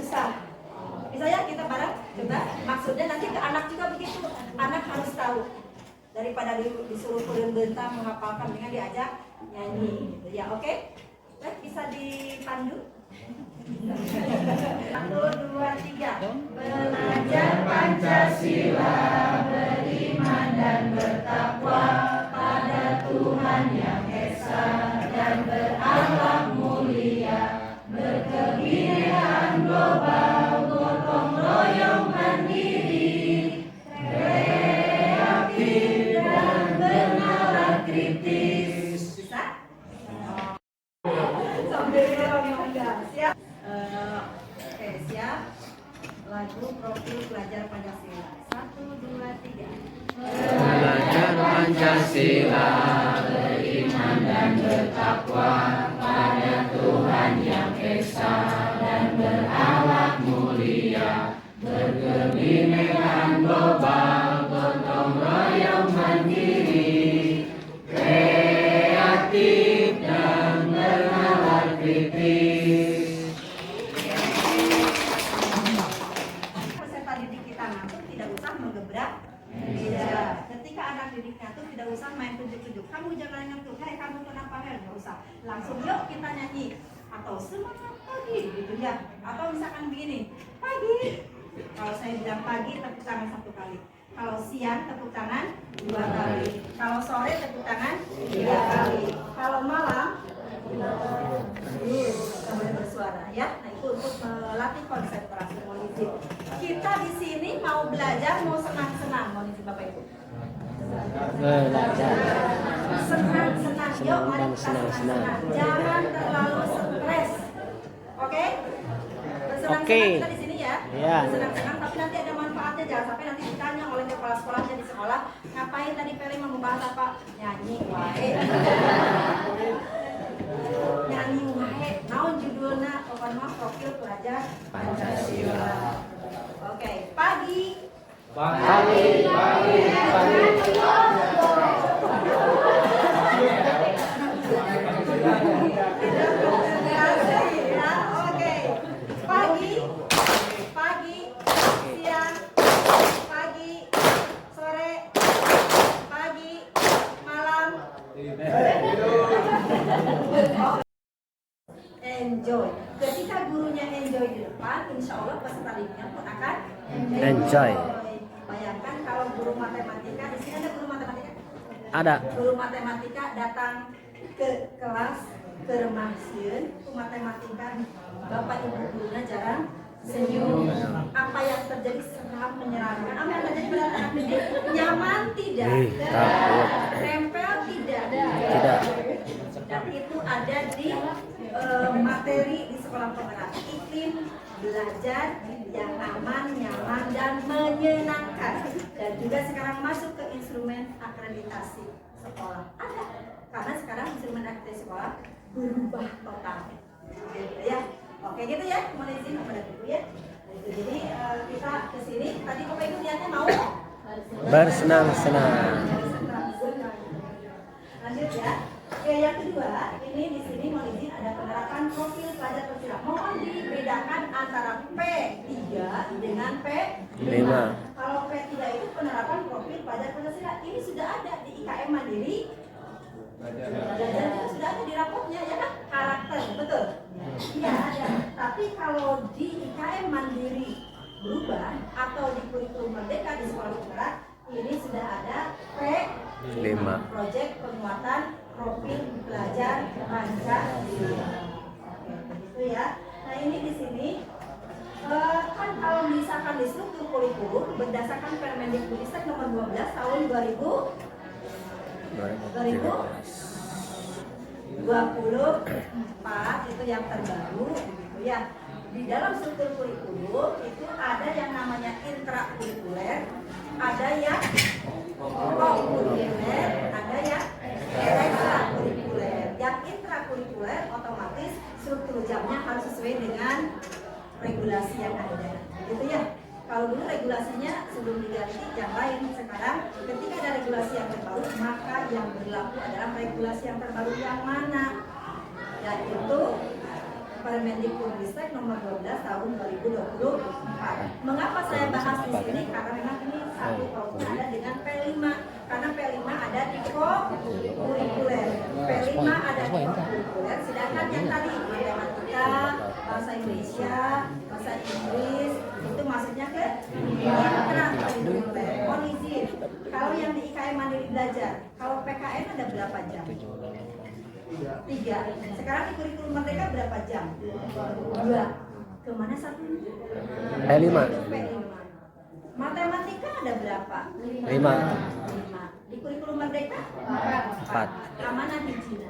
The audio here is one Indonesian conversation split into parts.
susah. Bisa ya kita bareng coba. Maksudnya nanti ke anak juga begitu. Anak harus tahu. Daripada disuruh turun bentang menghafalkan dengan diajak nyanyi gitu ya. Oke? Bisa dipandu? 1, 2, 3. Belajar Pancasila, beriman dan bertakwa pada Tuhan yang Esa dan berakhlak mulia, berkebinekaan global, gotong royong mandiri, kreatif dan bernalar kritis. Bisa? Sambil ngomong siap. Oke, siap. Lagu profil pelajar Pancasila. 1, 2, 3. Belajar Pancasila, beriman dan bertakwa pada Tuhan yang Esa dan berakhlak mulia, berkebinekaan global, gotong royong mandiri, kreatif dan bernalar kritis. Peserta didik kita ngantuk tidak usah menggebrak meja. Ketika anak didik ngantuk tidak usah main tunjuk-tunjuk. Kamu jangan ngantuk, hai kamu kenapa Hel? Nggak usah. Langsung yuk kita nyanyi. Atau semangat pagi gitu ya. Atau misalkan begini, pagi. Kalau saya bilang pagi tepuk tangan 1 kali. Kalau siang tepuk tangan 2 kali. Kalau sore tepuk tangan 3 kali. Kalau malam boleh bersuara ya. Nah itu untuk melatih konsentrasi. Mohon izin. Kita di sini mau belajar, mau senang-senang. Mohon izin Bapak Ibu. Belajar Senang-senang. Yuk mari kita senang-senang. Jangan terlalu stres. Oke? Bersenang-senang kita di sini ya. Iya. Bersenang-senang tapi nanti ada manfaatnya. Jangan sampai nanti ditanya oleh kepala sekolahnya di sekolah, ngapain tadi Pele mau membahas apa? Nyanyi wae. Nyanyi wae. Naon judulna? Pokoknya profil pelajar Pancasila. Oke, pagi. pagi. Ya, oke. Pagi, siang, pagi, sore, pagi, malam. Enjoy. Ketika gurunya enjoy di depan, insya Allah peserta didiknya pun akan Enjoy. Bayangkan kalau guru matematika, di sini ada guru matematika. Ada. Guru matematika datang ke kelas ke rumah sieun, ke matematika, bapak ibu gurunya jarang senyum. Apa yang terjadi sangat menyeramkan. Apa yang terjadi pada anak didik? Nyaman tidak? Nempel tidak? Tidak. Dan itu ada di materi di sekolah penggerak, iklim belajar yang aman, nyaman, dan menyenangkan. Dan juga sekarang masuk ke instrumen akreditasi sekolah. Ada, karena sekarang instrumen akreditasi sekolah berubah total. Gitu ya. Oke gitu ya, mohon izin kepada Ibu ya. Jadi kita ke sini. Tadi Bapak Ibu niatnya mau Bersenang-senang. Lanjut ya. Oke, yang kedua, ini di sini mohon izin ada penerapan profil pelajar Pancasila. Mohon dibedakan antara P3 dengan P5. Kalau P3 itu penerapan profil pelajar Pancasila. Ini sudah ada di IKM Mandiri. Belajar itu sudah ada di rapotnya ya kan? Karakter, betul? Iya ada. Tapi kalau di IKM Mandiri berubah atau di kurikulum Merdeka di sekolah penggerak, ini sudah ada P5. Proyek penguatan profil pelajar Pancasila. Begitu ya. Nah ini di sini kan kalau misalkan di struktur kurikulum berdasarkan Permendikbudristek nomor 12 tahun 2024 itu yang terbaru, gitu ya. Di dalam struktur kurikulum itu ada yang namanya intrakurikuler, ada yang kurikuler, ada yang ekstrakurikuler. Yang intrakurikuler otomatis struktur jamnya harus sesuai dengan regulasi yang ada, gitu ya. Kalau dulu regulasinya sebelum diganti yang lain, sekarang ketika ada regulasi yang terbaru, maka yang berlaku adalah regulasi yang terbaru yang mana? Yaitu Permendikbudristek nomor 12 tahun 2024. karena memang ini satu pautnya ada dengan P5 karena P5 ada di kurikuler, P5 ada di kurikuler, sedangkan yang tadi matematika, bahasa Indonesia, bahasa Inggris itu masuknya ke kurikuler. Mohon izin, kalau yang di IKM Mandiri Belajar, kalau PKN ada berapa jam? 3. Sekarang di kurikulum Merdeka berapa jam? 2. Kemana satu? P5. Matematika ada berapa? 5. 5. Di kurikulum Merdeka? 4. Kamana hijina?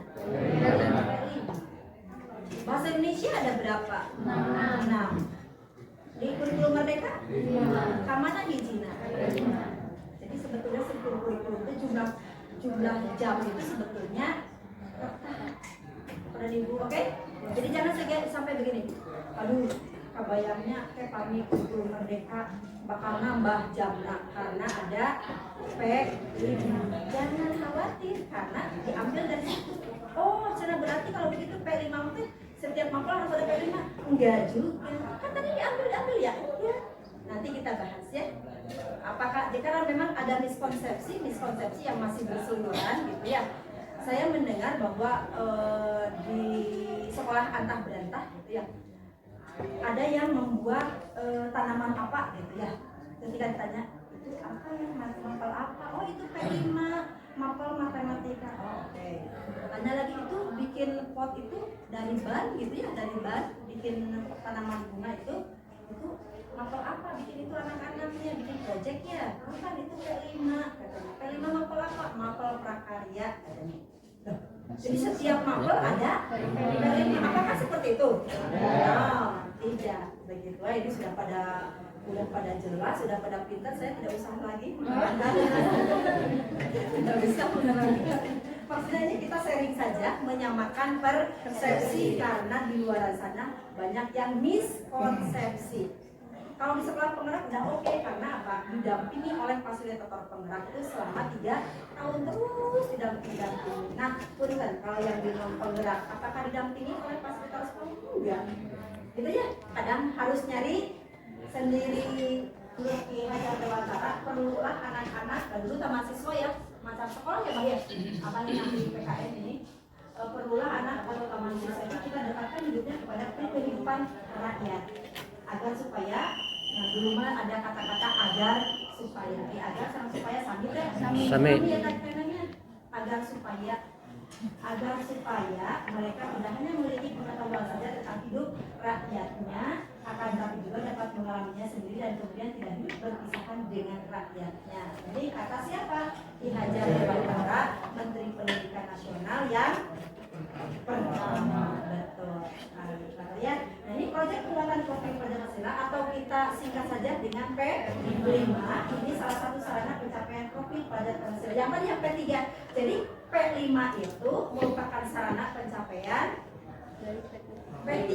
Bahasa Indonesia ada berapa? 6. Di kurikulum Merdeka? Kamana hijina? Jadi sebetulnya kurikulum itu jumlah jam itu sebetulnya pada ibu, oke? Jadi jangan sampai begini. Aduh, kebayangnya kayak kami kurikulum Merdeka bakal nambah jam karena ada P5. Jangan khawatir karena diambil dari situ. Oh, cara berarti kalau begitu P5 itu setiap mapel harus ada P5? Enggak juga. Kan tadi diambil ya? Enggak. Nanti kita bahas ya. Apakah karena memang ada miskonsepsi yang masih berseliweran gitu ya. Saya mendengar bahwa di sekolah antah berantah gitu ya, ada yang membuat tanaman apa gitu ya. Ketika ditanya itu apa ya, mapel apa? Oh itu P5, mapel matematika. Oh, oke. Tanya lagi itu bikin pot itu dari ban gitu ya, dari ban bikin tanaman bunga itu mapel apa? Bikin itu anak-anaknya, bikin proyeknya. Bukan itu P5 katanya. P5 mapel apa? Mapel prakarya katanya. Jadi setiap mapel ada P5. Apakah seperti itu? No, tidak begitu. Ini sudah pada jelas, sudah pada pintar. Saya tidak usah lagi tidak bisa menerangkan. Maksudnya ini kita sharing saja, menyamakan persepsi karena di luar sana banyak yang miskonsepsi. Kalau di sekolah penggerak udah oke, karena apa? Didampingi oleh fasilitator penggerak itu selama 3 tahun terus didampingi. Nah, punten kalau yang di non penggerak, apakah didampingi oleh fasilitator penggerak? Enggak. Gitu ya. Kadang harus nyari sendiri. Menurut Ki Hajar Dewantara, perlulah anak-anak dan dulu mahasiswa ya, macam sekolah ya Bang ya. Apa yang di PKN ini? Perlulah anak atau mahasiswa itu kita dekatkan hidupnya kepada kehidupan rakyat. Agar supaya di rumah ada kata-kata agar supaya sambil ya agar supaya mereka tidak hanya memiliki pengetahuan saja tentang hidup rakyatnya, akan tapi juga dapat mengalaminya sendiri dan kemudian tidak hidup berpisahkan dengan rakyatnya. Jadi kata siapa? Ki Hajar Dewantara, Menteri Pendidikan Nasional yang pertama. Betul. Ya. Nah, ini proyek penguatan profil Pancasila atau kita singkat saja dengan P5. Ini salah satu sarana pencapaian profil pada Pancasila. Yang tadi yang P3. Jadi P5 itu merupakan sarana pencapaian P3.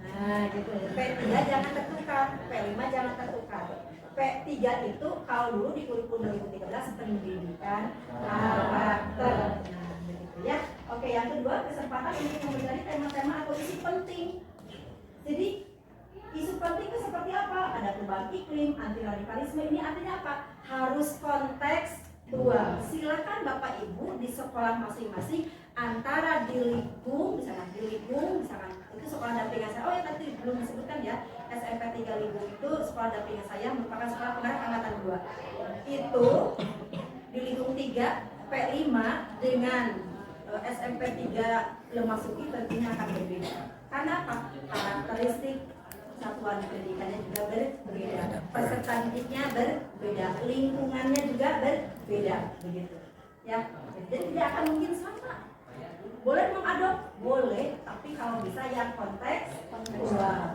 Nah, gitu. P3 jangan tertukar, P5 jangan tertukar. P3 itu kalau dulu di kurikulum 2013 pendidikan karakter. Nah, begitu ya. Oke, yang kedua, kesempatan untuk mempelajari tema-tema atau isu penting. Jadi isu penting itu seperti apa? Ada perubahan iklim, anti radikalisme. Ini artinya apa? Harus kontekstual. Silakan Bapak Ibu di sekolah masing-masing antara di Libung, misalkan itu sekolah dampingan saya. Oh ya tadi belum disebutkan ya, SMP 3 Libung itu sekolah dampingan saya merupakan sekolah penggerak angkatan 2. Itu di Libung 3 P5 dengan SMP 3 Lemasuki tentunya akan berbeda. Karena apa? Karakteristik satuan pendidikannya juga berbeda, peserta didiknya berbeda, lingkungannya juga berbeda, begitu. Ya, jadi tidak akan mungkin sama. Boleh mengadop, boleh, tapi kalau bisa yang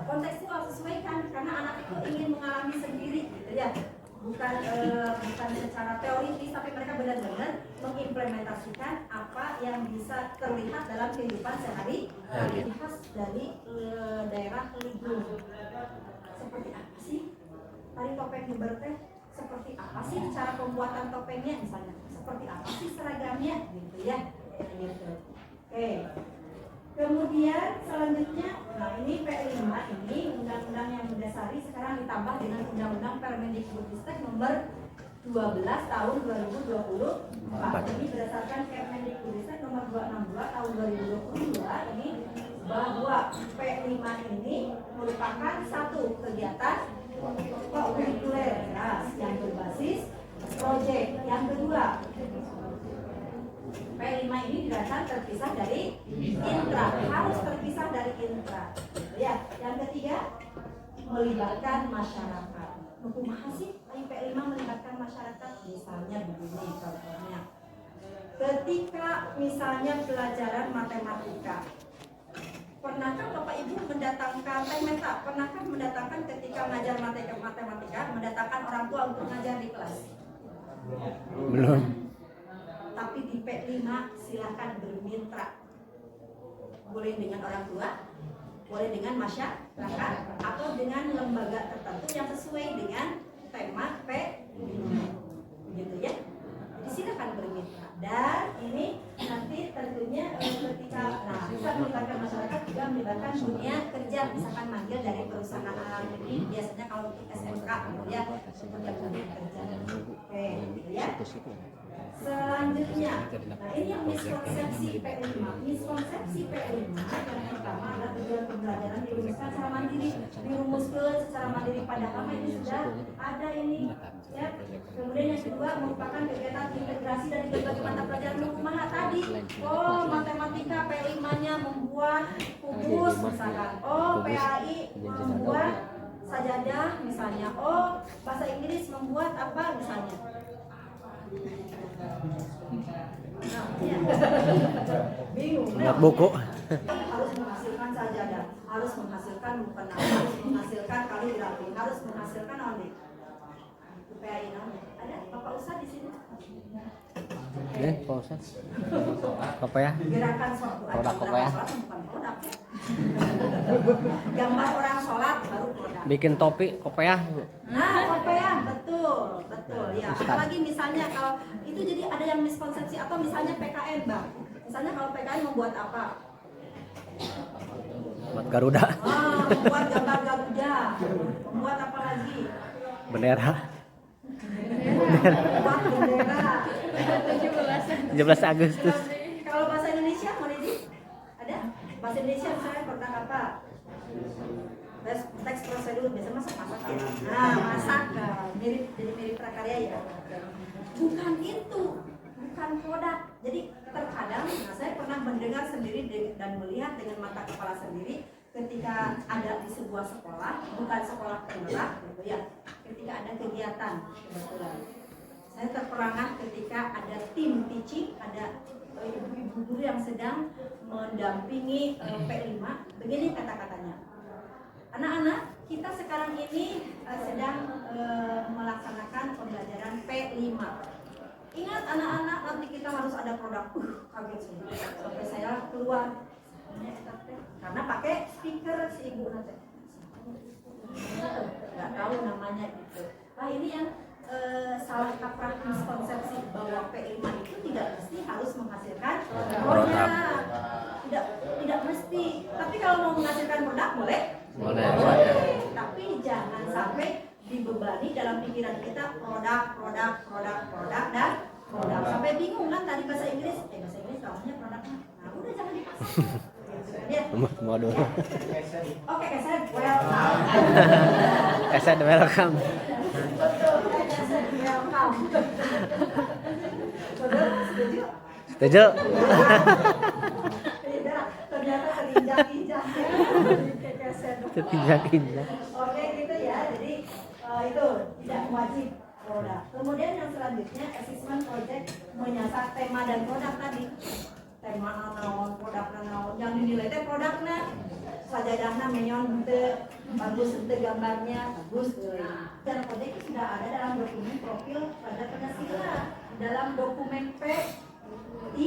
kontekstual sesuaikan, karena anak itu ingin mengalami sendiri, gitu ya. Bukan secara teoritis, tapi mereka benar-benar mengimplementasikan apa yang bisa terlihat dalam kehidupan sehari-hari khas dari daerah Libung. Seperti apa sih tari topeng Jember teh? Seperti apa sih cara pembuatan topengnya misalnya? Seperti apa sih seragamnya? Gitu ya. Gitu. Oke. Kemudian selanjutnya, nah ini P5 ini undang-undang yang mendasari Mendasari sekarang ditambah dengan Undang-Undang Permendikbudristek nomor 12 tahun 2024. Ini berdasarkan Permendikbudristek nomor 262 tahun 2022 ini bahwa P5 ini merupakan satu kegiatan kurikuler yang berbasis proyek. Yang kedua, P5 ini dirasa terpisah dari intra, harus terpisah dari intra. Ya, yang ketiga, melibatkan masyarakat. Kumaha sih P5 melibatkan masyarakat? Misalnya begini contohnya. Ketika misalnya pelajaran matematika, pernahkah Bapak Ibu mendatangkan pernahkah mendatangkan ketika mengajar matematika mendatangkan orang tua untuk mengajar di kelas? Belum. Tapi di P5 silakan bermitra. Boleh dengan orang tua, boleh dengan masyarakat, atau dengan lembaga tertentu yang sesuai dengan tema P5. Begitu ya. Jadi silakan bermitra. Dan ini nanti tentunya ketika bisa melibatkan masyarakat, juga melibatkan dunia kerja, misalkan manggil dari perusahaan. Jadi biasanya kalau untuk SMK gitu ya, seperti dunia kerja. Oke, gitu ya. Selanjutnya, nah ini yang miskonsepsi P5. Miskonsepsi P5 yang pertama adalah tujuan pembelajaran dirumuskan secara mandiri, padahal ini sudah ada ini ya. Kemudian yang kedua merupakan kegiatan integrasi dari berbagai mata pelajaran kumaha tadi. Oh, matematika P5-nya membuat kubus misalkan. Oh, PAI membuat sajadah misalnya. Oh, bahasa Inggris membuat apa misalnya. Bingung. Buku. Harus menghasilkan sajadah, harus menghasilkan mukena, harus menghasilkan kaligrafi, harus menghasilkan audit. PAI ada Bapak Ustaz di sini? Pak Ustaz. Apa ya? Gerakan Produk apa ya? Bukan produk ya. Gambar orang sholat baru produk. Bikin topi apa ya? Nah, kopiah, betul ya. Apalagi misalnya kalau itu jadi ada yang miskonsepsi atau misalnya PKN, Bang. Misalnya kalau PKN membuat apa? Buat Garuda. Membuat gambar Garuda. Membuat apa lagi? Bendera. Membuat bendera. 17 Agustus. Kalau bahasa Indonesia, mau ada? Bahasa Indonesia misalnya produk apa? Teks prosedur biasa masak ya. Nah, masak jadi mirip prakarya ya. Bukan itu, bukan produk. Jadi terkadang saya pernah mendengar sendiri dan melihat dengan mata kepala sendiri ketika ada di sebuah sekolah, bukan sekolah penggerak gitu ya. Ketika ada kegiatan kebetulan. Saya terperangah ketika ada tim teaching, ada ibu-ibu guru yang sedang mendampingi P5. Begini kata-katanya. Anak-anak, kita sekarang ini sedang melaksanakan pembelajaran P5. Ingat anak-anak, nanti kita harus ada produk. Kaget sih. Sampai saya keluar. Karena pakai speaker si ibu nanti. Nggak tahu namanya gitu. Nah ini yang salah kaprah miskonsepsi bahwa P5 itu tidak mesti harus menghasilkan produk. Tidak mesti. Tapi kalau mau menghasilkan produk boleh. Tapi jangan sampai dibebani dalam pikiran kita produk dan produk. Sampai bingung kan tadi bahasa Inggris tahunya produknya. Nah udah jangan dipaksa. Ya. Mau dulu. Oke, keset welcome. Keset welcome. Betul, keset welcome. Setuju? Setuju. Ternyata terinjak-injak. Terinjak-injak. Oke, gitu ya. Jadi itu tidak wajib produk. Kemudian yang selanjutnya assessment project menyasar tema dan produk tadi. Tema naon, produk naon, yang dinilai teh produkna. Sajadahna menyon teu bagus teu gambarnya bagus euy. Dan project itu sudah ada dalam dokumen profil pada Pancasila, dalam dokumen P3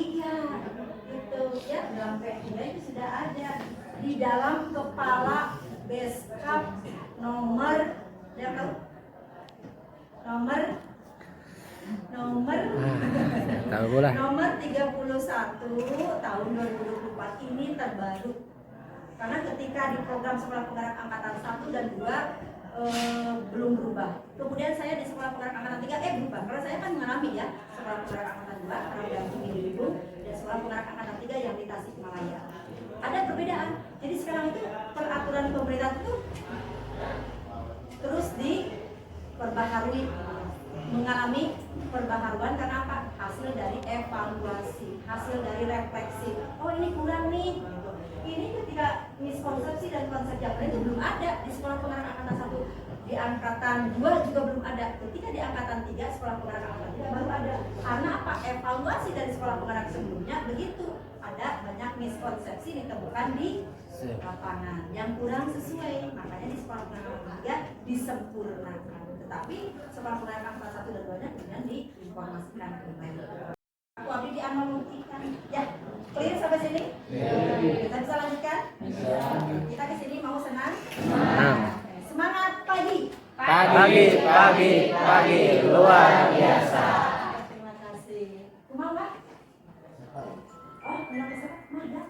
gitu ya, dalam P3 itu sudah ada di dalam kepala Beskap nomor Tahu lah. Nomor 31 tahun 2024 ini terbaru. Karena ketika di program sekolah penggerak angkatan 1 dan 2 belum berubah. Kemudian saya di Sekolah Penggerak Angkatan 3 berubah. Karena saya kan mengalami ya Sekolah Penggerak Angkatan 2 karena udah minggu dan Sekolah Penggerak Angkatan 3 yang di Tasikmalaya. Ada perbedaan. Jadi sekarang itu peraturan pemerintah itu terus diperbaharui, mengalami perbaharuan karena apa? Hasil dari evaluasi, hasil dari refleksi. Oh ini kurang nih. Gitu. Ini ketika miskonsepsi dan konsep yang lain itu belum ada di Sekolah Penggerak Angkatan 1, di Angkatan 2 juga belum ada. Ketika di Angkatan 3 Sekolah Penggerak Angkatan 3 baru ada. Karena apa? Evaluasi dari Sekolah Penggerak sebelumnya begitu. Ada banyak miskonsepsi ditemukan di lapangan yang kurang sesuai, makanya di Sekolah Penggerak Angkatan 3 disempurnakan. Tetapi Sekolah Penggerak Angkatan 1 dan 2 kemudian diinformasikan kembali. Aku Abdi di Amal membuktikan. Ya, clear sampai sini? Kita bisa lanjutkan? Kita ke sini mau senang? Semangat pagi. Pagi luar biasa. Terima kasih. Kumaha, Pak? Oh, benar kesana? Mana?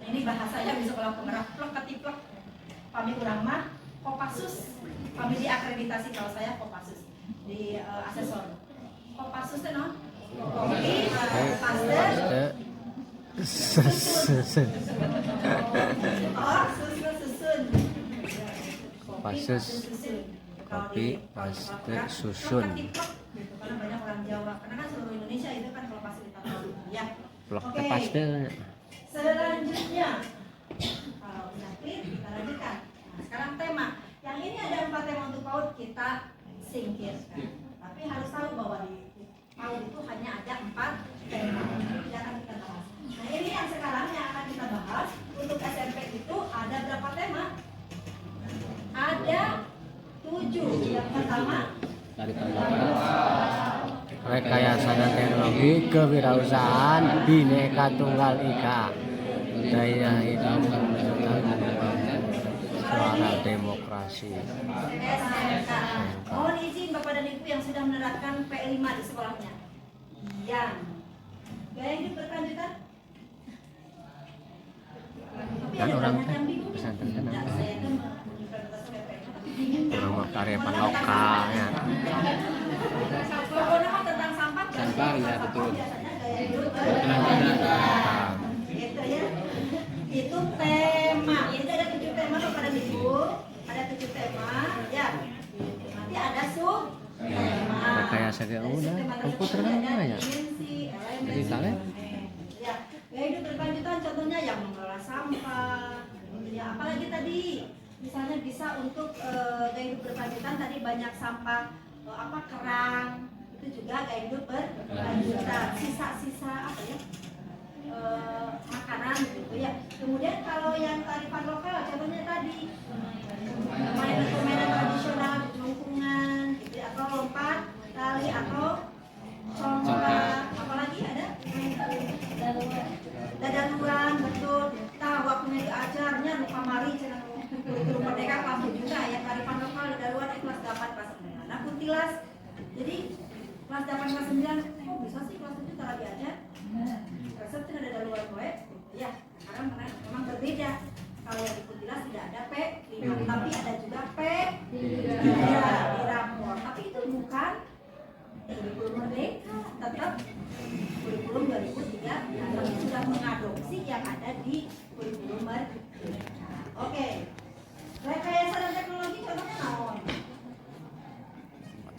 Ini bahasanya di Sekolah Penggerak plek ketiplek. Kami kurang mah Kopassus. Kami diakreditasi, kalau saya Kopassus di asesor. Kopassus itu non? Kopi, paste, susun. Oh, susun. Kopassus, kopi, paste, susun. Karena banyak orang Jawa. Karena kan seluruh Indonesia itu kan kalau fasilitator ya. Blok paste. Selanjutnya, kalau udah clear kita lanjutkan. Nah, sekarang tema. Yang ini ada 4 tema untuk PAUD, kita singkirkan. Tapi harus tahu bahwa di PAUD itu hanya ada 4 tema yang akan kita bahas. Nah ini yang sekarang yang akan kita bahas. Untuk SMP itu ada berapa tema? Ada 7. Yang pertama Rekayasa dan teknologi kewirausahaan Bhinneka Tunggal Ika, daya hidup suara demokrasi. SMK. Mohon izin Bapak dan Ibu yang sudah menerapkan P5 di sekolahnya. Yang gaya hidup berkelanjutan. Tapi Kan ada orang banyak yang bingung. pesantren kan Tidak, saya kan mengimplementasikan P5 tapi bingung. orang karyawan lokalnya. Pokoknya mah tentang sampah. Sampah, ya, betul. Biasanya gaya hidup berkelanjutan. Gitu ya. Itu tema. Jadi ada 7 tema kepada Ibu. Ada 7 tema. Ya. Nanti ada sub tema. Rekayasa dia udah komputer kan banyak. Jadi kalian Ya, gaya hidup berkelanjutan contohnya yang mengelola sampah. Ya, apalagi tadi misalnya bisa untuk gaya hidup berkelanjutan tadi banyak sampah kerang, itu juga gaya hidup berkelanjutan. Sisa-sisa apa ya? Makanan gitu ya. Kemudian kalau yang kearifan lokal contohnya tadi permainan tradisional lingkungan gitu ya, atau lompat tali atau congklak, apalagi ada dadaluan, betul. Nah waktunya diajarnya lupa mari cenah kurikulum merdeka kelas 7 ya kearifan lokal dadaluan kelas 8 kelas 9. Nah kuntilas jadi kelas 8 kelas 9 kok bisa sih kelas 7 cara diajar resep itu ada dadaluan gue ya karena memang berbeda. Kalau yang di kuntilas tidak ada P5 tapi ada juga P3 di rapor, tapi itu bukan kurikulum merdeka, tetap kurikulum 2003 yang sudah mengadopsi yang ada di kurikulum merdeka. Oke, rekayasa dan teknologi contohnya naon?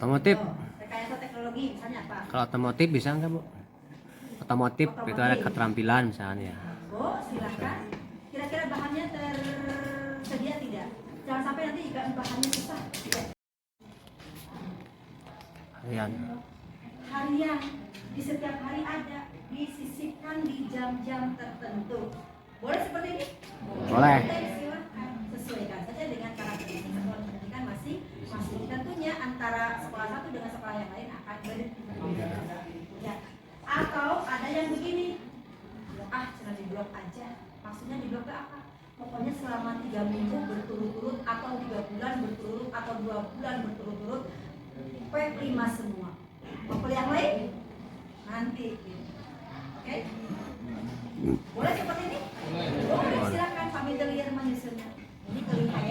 otomotif. Rekayasa teknologi misalnya apa? Kalau otomotif bisa nggak Bu? Otomotif itu ada keterampilan misalnya. Oh silahkan. Kira-kira bahannya tersedia tidak? Jangan sampai nanti jika bahannya susah. Harian. Di setiap hari ada, disisipkan di jam-jam tertentu. Boleh seperti ini? Boleh. Silakan sesuaikan saja dengan karakteristik satuan pendidikan masing-masing. Tentunya antara sekolah satu dengan sekolah yang lain akan berbeda. Ya. Atau ada yang begini, cuma di blok aja. Maksudnya di blok apa? Pokoknya selama 3 minggu berturut-turut atau 3 bulan berturut atau 2 bulan berturut-turut P5 semua. Mau kuliah yang lain? Nanti. Oke? Boleh seperti ini? Boleh, silakan familiar menyusunnya. Ini kelihatan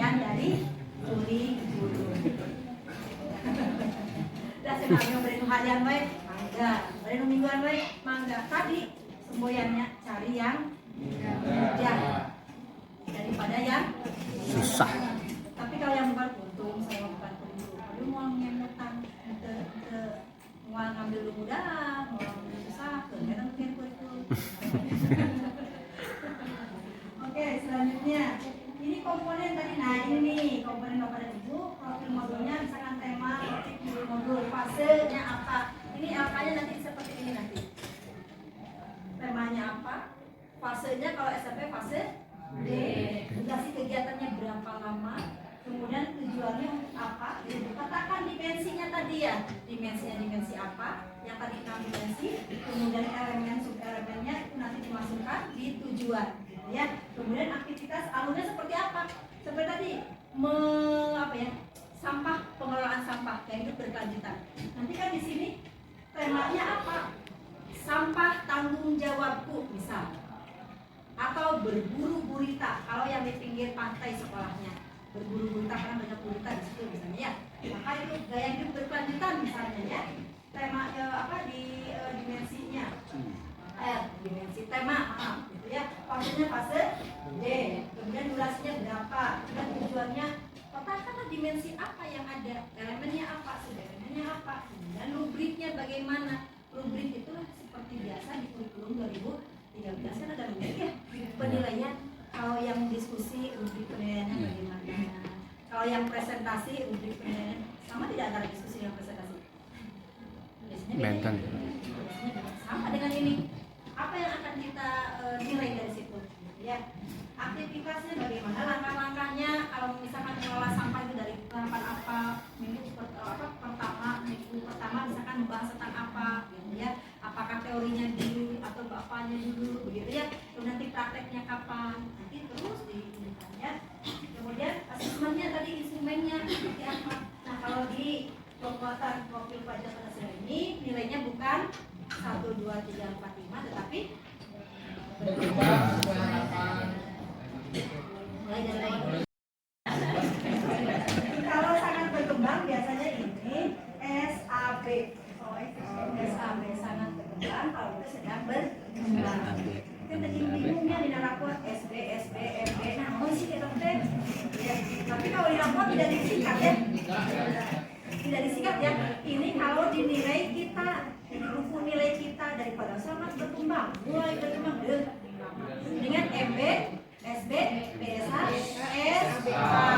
yang beri harian baik, mangga. Beri mingguan baik, mangga. Tadi semboyannya cari yang mudah daripada yang Susah. tapi kalau yang bukan untung saya bukan perlu. Aduh mau ngemutan, mau ngambil dulu mudah, mau ngambil susah, kadang mungkin itu. Oke, selanjutnya ini komponen tadi. Nah ini nih komponen Bapak dan Ibu, profil modulnya misalkan tema, topik modul, fasenya apa. Ini LK-nya nanti seperti ini nanti. Temanya apa? Fasenya kalau SMP fase D. Durasi kegiatannya berapa lama? Kemudian tujuannya untuk apa? Katakan dimensinya tadi ya. Dimensinya dimensi apa? Yang tadi 6 dimensi. Kemudian elemen subelemennya itu nanti dimasukkan di tujuan. Ya. Kemudian aktivitas alurnya seperti apa? Seperti tadi sampah, pengelolaan sampah yang itu berkelanjutan. Nanti kan di sini temanya apa? Sampah tanggung jawabku misal. Atau berburu gurita kalau yang di pinggir pantai sekolahnya. Berburu gurita karena banyak gurita di situ misalnya ya. Maka itu gaya hidup berkelanjutan misalnya ya. Tema dimensinya. Dimensi tema gitu ya. Fasenya fase D. Kemudian durasinya berapa? Dan tujuannya katakanlah dimensi apa yang ada, elemennya apa, subelemennya apa, dan rubriknya bagaimana. Rubrik itu seperti biasa di kurikulum 2013 kan ada rubrik ya, penilaian. Kalau yang diskusi rubrik penilaiannya bagaimana, kalau yang presentasi rubrik penilaiannya sama tidak antara diskusi dan presentasi? Biasanya sama dengan ini. Apa yang akan kita nilai dari situ? Ya, aktivitasnya bagaimana, langkah-langkahnya. Kalau misalkan mengelola sampah itu dari tahapan apa, minggu pertama misalkan membahas tentang apa, gitu ya. Apakah teorinya dulu atau bapaknya dulu, begitu ya. Terus nanti prakteknya kapan? Nanti terus diinginkan ya. Kemudian asesmennya tadi instrumennya seperti apa. Nah kalau di pembuatan profil pajak penghasilan ini nilainya bukan 1, 2, 3, 4, 5 tetapi mulai dari kalau sangat berkembang biasanya ini SAB. SAB sangat berkembang kalau itu sedang berkembang. Kan tadi bingungnya di rapor SB, MB. Nah, mau sih kita teh. Ya, tapi kalau di rapor tidak disingkat ya. Tidak disingkat ya. Ini kalau dinilai kita di buku nilai kita daripada sangat berkembang, mulai berkembang dengan MB, SB, BSH, SBA.